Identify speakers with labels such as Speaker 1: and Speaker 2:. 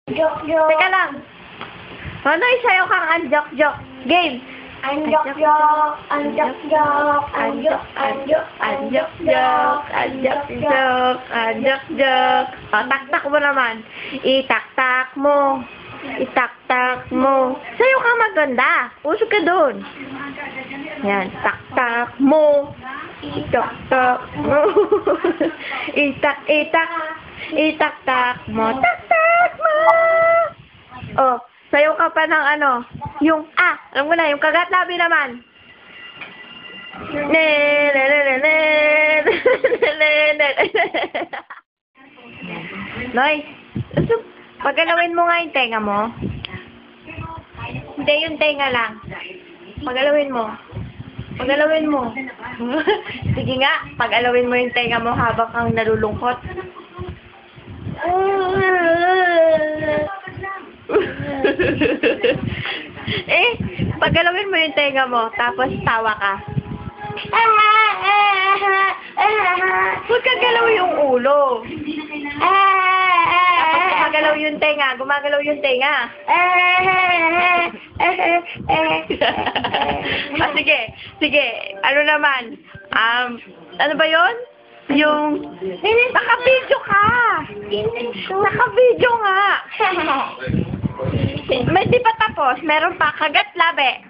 Speaker 1: Joke.
Speaker 2: Teka lang. Manoy, sayo kang anjok-jok. Game.
Speaker 1: Anjok.
Speaker 2: O, taktak mo naman. Itaktak mo. Sayo ka maganda. Usog ka dun. Yan. Taktak mo. Itaktak mo. Itaktak mo. Taktak mo. Oh, sayo ka pa ng ano. Yung, alam mo na, yung kagat labi naman. Noy, pagalawin mo nga yung tenga mo. Hindi, yung tenga lang. Pagalawin mo. Sige nga, pagalawin mo yung tenga mo habang kang nalulungkot. Pagalawin mo yung tenga mo, tapos tawa ka. Huwag ka galaw yung ulo. Tapos gumagalaw yung tenga. Sige. Ano naman? Ano ba yon? Yung, naka-video ka. Naka-video nga. May di pa tapos, meron pa, kagat labi.